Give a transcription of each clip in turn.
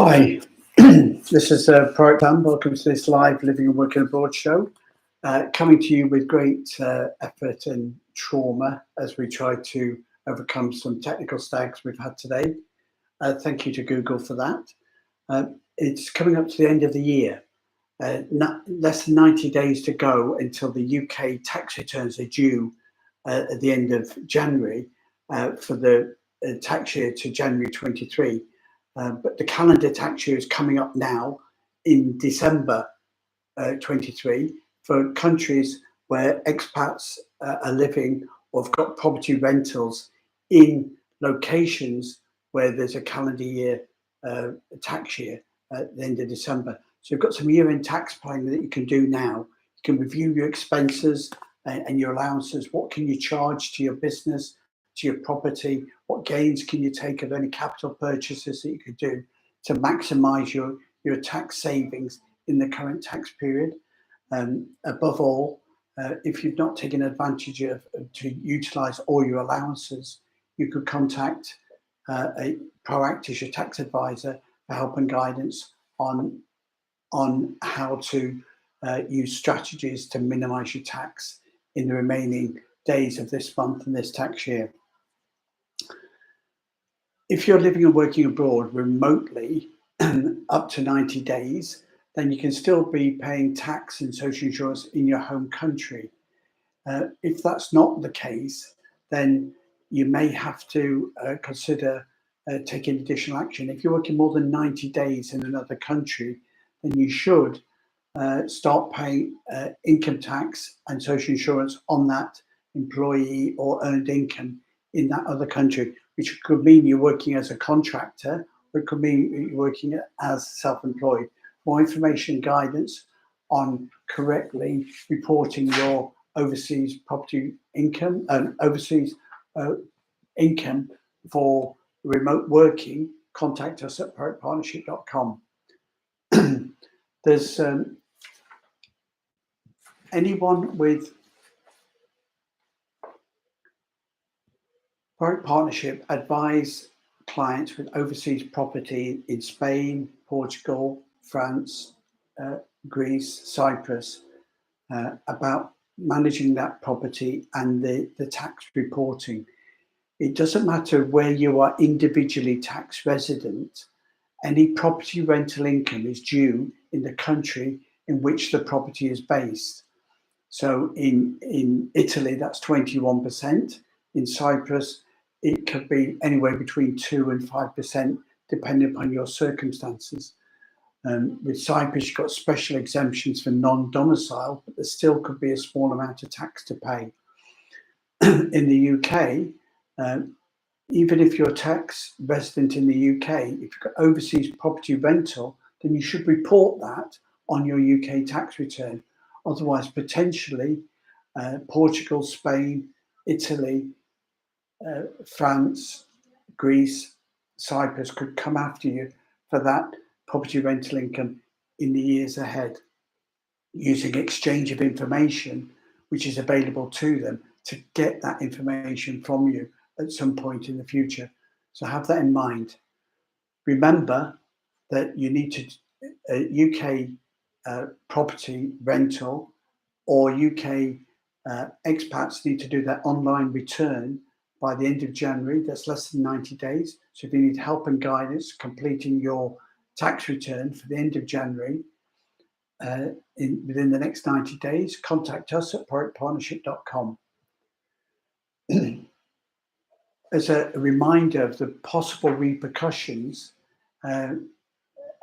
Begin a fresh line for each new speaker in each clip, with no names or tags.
Hi, this is Project Plan. Welcome to this live Living and Working Abroad show, coming to you with great effort and trauma as we try to overcome some technical snags we've had today. Thank you to Google for that. It's coming up to the end of the year. Less than 90 days to go until the UK tax returns are due at the end of January for the tax year to January 23. But the calendar tax year is coming up now in December 23 for countries where expats are living or have got property rentals in locations where there's a calendar year tax year at the end of December. So you've got some year-end tax planning that you can do now. You can review your expenses and your allowances. What can you charge to your business, to your property? What gains can you take of any capital purchases that you could do to maximize your tax savings in the current tax period? Above all, if you've not taken advantage of to utilize all your allowances, you could contact a Proact as your tax advisor for help and guidance on how to use strategies to minimize your tax in the remaining days of this month and this tax year. If you're living and working abroad remotely up to 90 days, then you can still be paying tax and social insurance in your home country. If that's not the case, then you may have to consider taking additional action. If you're working more than 90 days in another country, then you should start paying income tax and social insurance on that employee or earned income in that other country, which could mean you're working as a contractor, or it could mean you're working as self-employed. More information and guidance on correctly reporting your overseas property income and overseas income for remote working, contact us at proactpartnership.com. There's anyone with Proact Partnership advise clients with overseas property in Spain, Portugal, France, Greece, Cyprus about managing that property and the tax reporting. It doesn't matter where you are individually tax resident, any property rental income is due in the country in which the property is based. So in Italy, that's 21%. In Cyprus, it could be anywhere between 2 and 5%, depending upon your circumstances. With Cyprus, you've got special exemptions for non-domicile, but there still could be a small amount of tax to pay. In the UK, even if you're tax resident in the UK, if you've got overseas property rental, then you should report that on your UK tax return. Otherwise, potentially, Portugal, Spain, Italy, France, Greece, Cyprus could come after you for that property rental income in the years ahead, using exchange of information, which is available to them to get that information from you at some point in the future. So have that in mind. Remember that you need to UK property rental or UK expats need to do their online return by the end of January. That's less than 90 days. So if you need help and guidance completing your tax return for the end of January within the next 90 days, contact us at proactpartnership.com. As a reminder of the possible repercussions,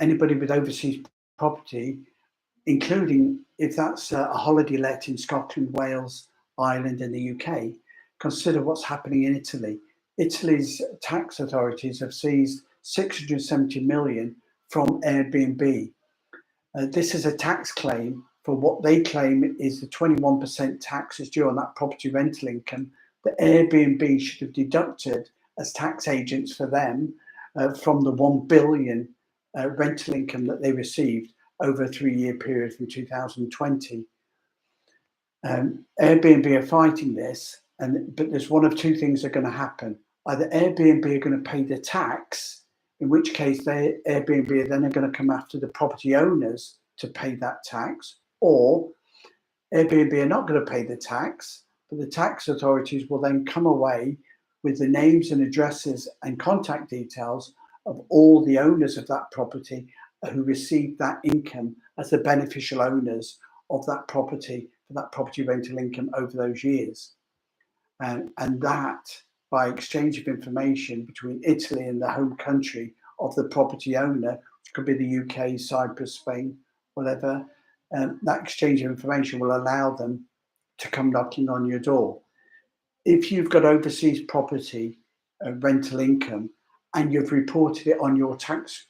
anybody with overseas property, including if that's a holiday let in Scotland, Wales, Ireland, and the UK, consider what's happening in Italy. Italy's tax authorities have seized 670 million from Airbnb. This is a tax claim for what they claim is the 21% tax is due on that property rental income that Airbnb should have deducted as tax agents for them from the 1 billion rental income that they received over a 3-year period from 2020. Airbnb are fighting this, but there's one of two things that are going to happen. Either Airbnb are going to pay the tax in which case Airbnb are then going to come after the property owners to pay that tax, or Airbnb are not going to pay the tax, but the tax authorities will then come away with the names and addresses and contact details of all the owners of that property who received that income as the beneficial owners of that property, for that property rental income over those years. And that, by exchange of information between Italy and the home country of the property owner, which could be the UK, Cyprus, Spain, whatever, that exchange of information will allow them to come knocking on your door. If you've got overseas property rental income and you've reported it on your tax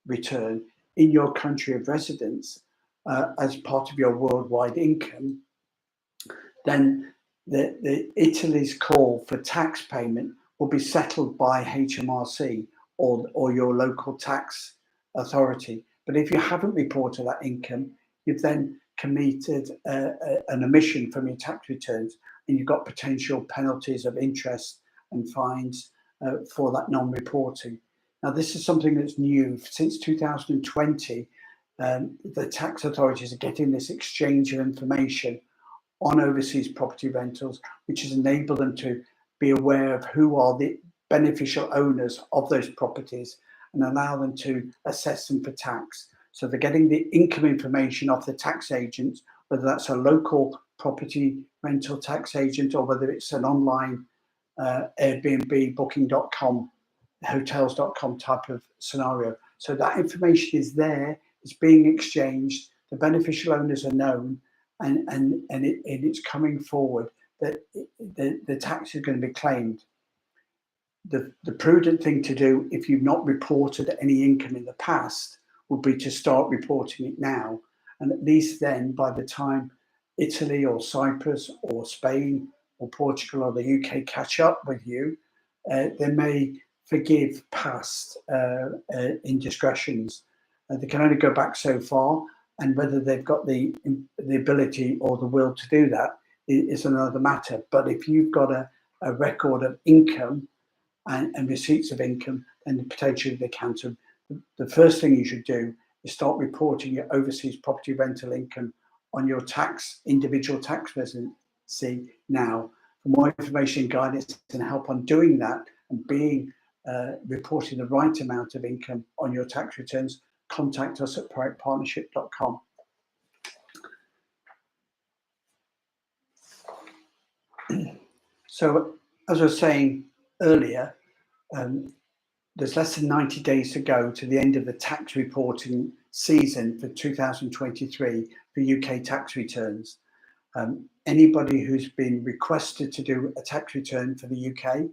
return in your country of residence as part of your worldwide income, then the Italy's call for tax payment will be settled by HMRC or your local tax authority. But if you haven't reported that income, you've then committed an omission from your tax returns, and you've got potential penalties of interest and fines for that non-reporting. Now, this is something that's new. Since 2020, the tax authorities are getting this exchange of information on overseas property rentals, which has enabled them to be aware of who are the beneficial owners of those properties and allow them to assess them for tax. So they're getting the income information off the tax agents, whether that's a local property rental tax agent or whether it's an online Airbnb, booking.com, hotels.com type of scenario. So that information is there, it's being exchanged, the beneficial owners are known, and it's coming forward that the tax is going to be claimed. The prudent thing to do, if you've not reported any income in the past, would be to start reporting it now. And at least then, by the time Italy or Cyprus or Spain or Portugal or the UK catch up with you, they may forgive past indiscretions. They can only go back so far, and whether they've got the ability or the will to do that is another matter. But if you've got a record of income and receipts of income, then potentially they can. So the first thing you should do is start reporting your overseas property rental income on your individual tax residency now. For more information, guidance, and help on doing that and reporting the right amount of income on your tax returns, contact us at proactpartnership.com. So, as I was saying earlier, there's less than 90 days to go to the end of the tax reporting season for 2023 for UK tax returns. Anybody who's been requested to do a tax return for the UK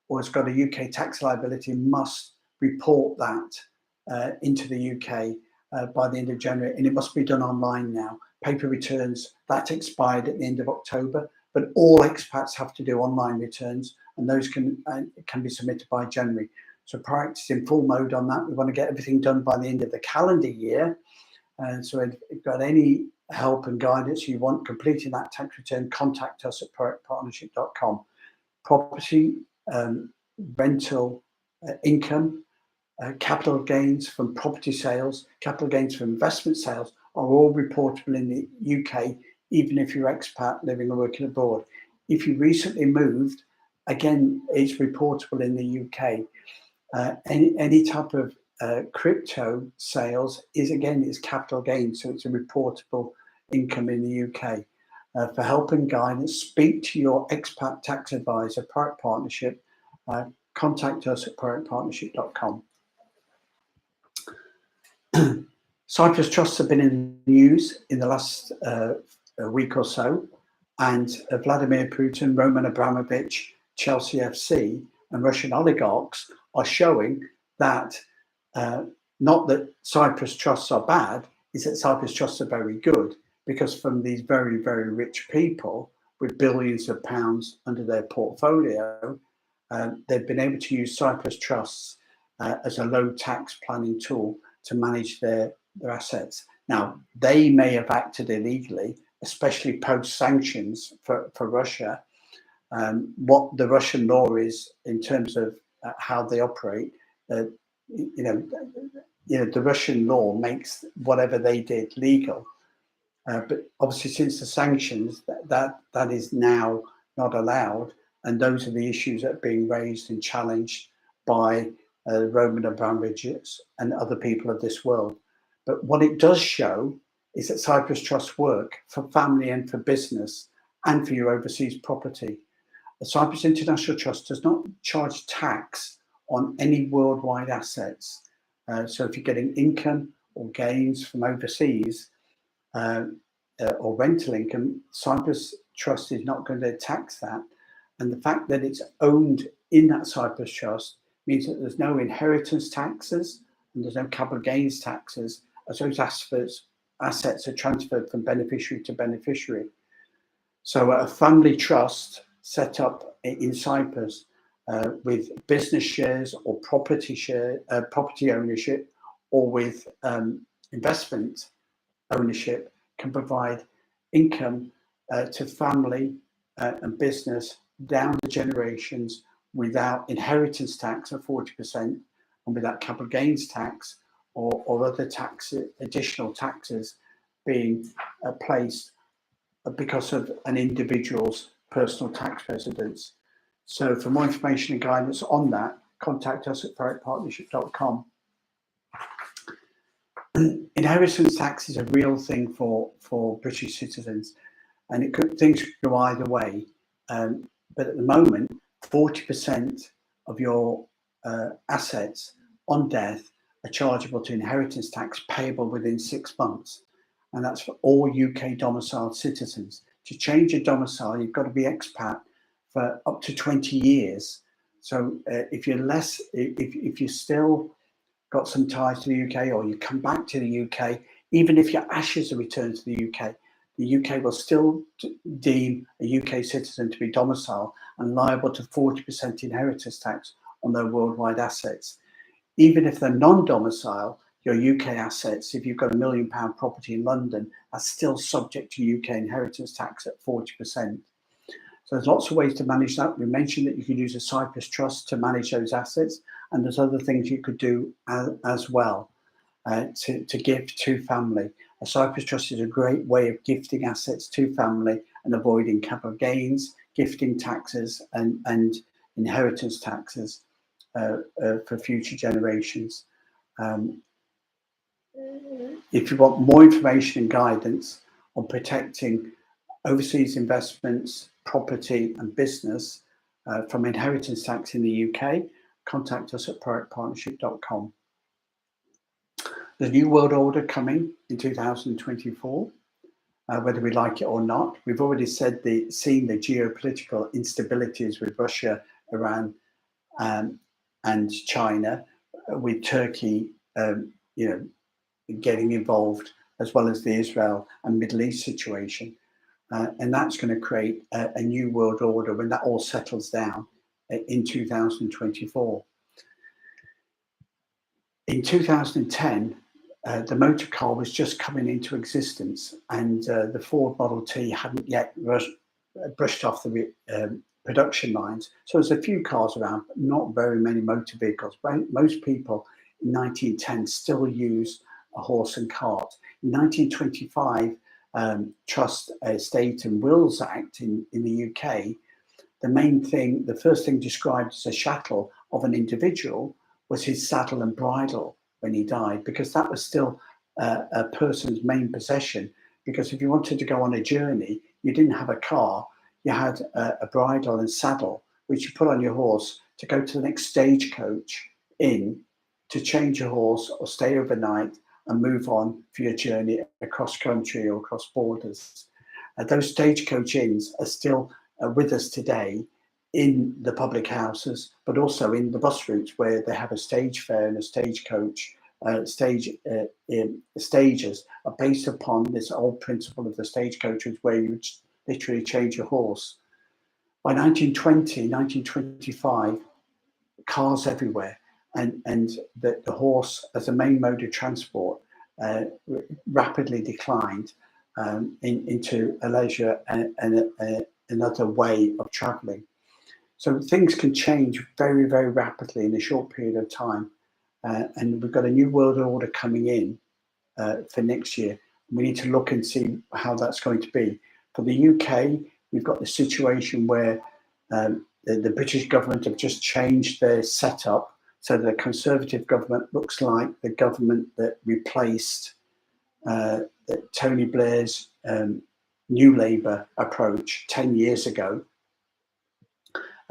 or has got a UK tax liability must report that into the UK by the end of January, and it must be done online now. Paper returns, that expired at the end of October, but all expats have to do online returns, and those can be submitted by January. So Proact is in full mode on that. We want to get everything done by the end of the calendar year. And so if you've got any help and guidance you want completing that tax return, contact us at proactpartnership.com. Property, rental income, capital gains from property sales, capital gains from investment sales are all reportable in the UK, even if you're expat living or working abroad. If you recently moved, again, it's reportable in the UK. Any type of crypto sales is capital gains, so it's a reportable income in the UK. For help and guidance, speak to your expat tax advisor, Proact Partnership. Contact us at proactpartnership.com. Cyprus trusts have been in the news in the last week or so, and Vladimir Putin, Roman Abramovich, Chelsea FC, and Russian oligarchs are showing that not that Cyprus trusts are bad, is that Cyprus trusts are very good, because from these very, very rich people with billions of pounds under their portfolio, they've been able to use Cyprus trusts as a low tax planning tool to manage their assets. Now, they may have acted illegally, especially post sanctions for Russia. What the Russian law is in terms of how they operate, the Russian law makes whatever they did legal. But obviously, since the sanctions, that is now not allowed, and those are the issues that are being raised and challenged by Roman Abramovich and other people of this world. But what it does show is that Cyprus trusts work for family and for business and for your overseas property. The Cyprus International Trust does not charge tax on any worldwide assets. So if you're getting income or gains from overseas, or rental income, Cyprus Trust is not going to tax that. And the fact that it's owned in that Cyprus Trust means that there's no inheritance taxes and there's no capital gains taxes as those assets are transferred from beneficiary to beneficiary. So a family trust set up in Cyprus with business shares or property ownership, or with investment ownership, can provide income to family and business down the generations without inheritance tax of 40% and without capital gains tax or other additional taxes being placed because of an individual's personal tax residence. So for more information and guidance on that, contact us at ferretpartnership.com. Inheritance tax is a real thing for British citizens, and things could go either way. But at the moment, 40% of your assets on death are chargeable to inheritance tax payable within 6 months. And that's for all UK domiciled citizens. To change a domicile, you've got to be expat for up to 20 years. So if you're still got some ties to the UK, or you come back to the UK, even if your ashes are returned to the UK will still deem a UK citizen to be domiciled and liable to 40% inheritance tax on their worldwide assets. Even if they're non-domicile, your UK assets, if you've got £1 million property in London, are still subject to UK inheritance tax at 40%. So there's lots of ways to manage that. We mentioned that you could use a Cyprus Trust to manage those assets, and there's other things you could do as well to give to family. A Cyprus Trust is a great way of gifting assets to family and avoiding capital gains, gifting taxes, and inheritance taxes for future generations. If you want more information and guidance on protecting overseas investments, property and business from inheritance tax in the UK, contact us at ferretpartnership.com. There's a new world order coming in 2024, whether we like it or not. We've already seen the geopolitical instabilities with Russia, Iran, and China, with Turkey, getting involved, as well as the Israel and Middle East situation. And that's going to create a new world order when that all settles down in 2024. In 2010, the motor car was just coming into existence, and the Ford Model T hadn't yet brushed off the production lines. So there's a few cars around, but not very many motor vehicles. Most people in 1910 still use a horse and cart. In 1925, Trust, Estate and Wills Act in the UK, the first thing described as a chattel of an individual was his saddle and bridle when he died, because that was still a person's main possession. Because if you wanted to go on a journey, you didn't have a car, you had a bridle and saddle, which you put on your horse to go to the next stagecoach inn to change your horse or stay overnight and move on for your journey across country or across borders. Those stagecoach inns are still with us today in the public houses, but also in the bus routes where they have a stage fare and a stagecoach. Stages are based upon this old principle of the stagecoaches, where you literally change your horse. By 1920, 1925, cars everywhere, and the horse as a main mode of transport rapidly declined into a leisure and another way of traveling. So things can change very, very rapidly in a short period of time. and we've got a new world order coming in for next year. We need to look and see how that's going to be. For the UK, we've got the situation where the British government have just changed their setup, so the Conservative government looks like the government that replaced Tony Blair's New Labour approach 10 years ago,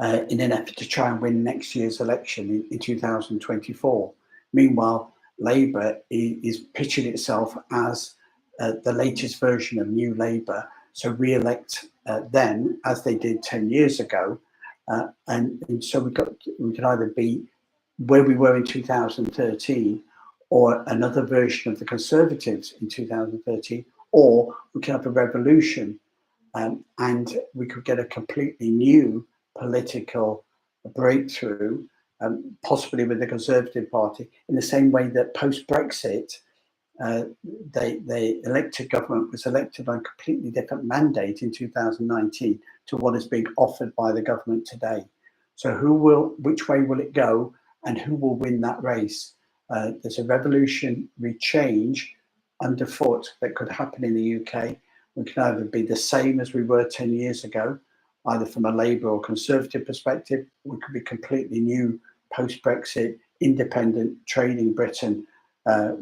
in an effort to try and win next year's election in 2024. Meanwhile, Labour is pitching itself as the latest version of New Labour, so re-elect them as they did 10 years ago. And so we can either be where we were in 2013 or another version of the Conservatives in 2013, or we can have a revolution, and we could get a completely new political breakthrough, possibly with the Conservative Party, in the same way that post-Brexit, the elected government was elected on a completely different mandate in 2019 to what is being offered by the government today. So which way will it go, and who will win that race? There's a revolutionary change underfoot that could happen in the UK. We can either be the same as we were 10 years ago, either from a Labour or Conservative perspective. We could be completely new post-Brexit, independent, trading Britain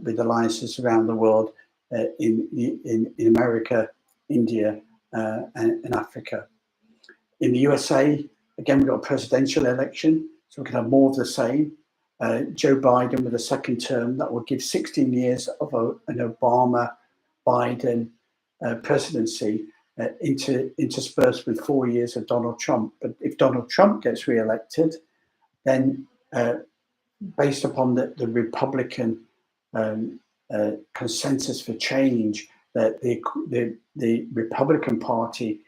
with alliances around the world in America, India, and Africa. In the USA, again, we've got a presidential election, so we can have more of the same. Joe Biden with a second term that will give 16 years of an Obama-Biden presidency, interspersed with 4 years of Donald Trump. But if Donald Trump gets re-elected, then based upon the Republican consensus for change, that the Republican Party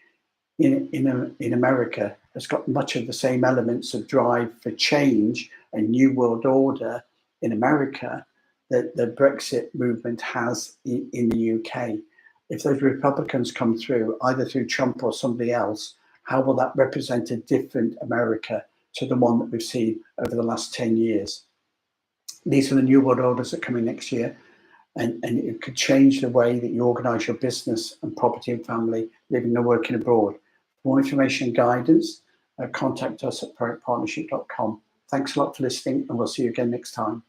in America has got much of the same elements of drive for change and new world order in America that the Brexit movement has in the UK. If those Republicans come through, either through Trump or somebody else, how will that represent a different America to the one that we've seen over the last 10 years? These are the new world orders that are coming next year, and it could change the way that you organise your business and property and family, living and working abroad. For more information and guidance, contact us at proactpartnership.com. Thanks a lot for listening, and we'll see you again next time.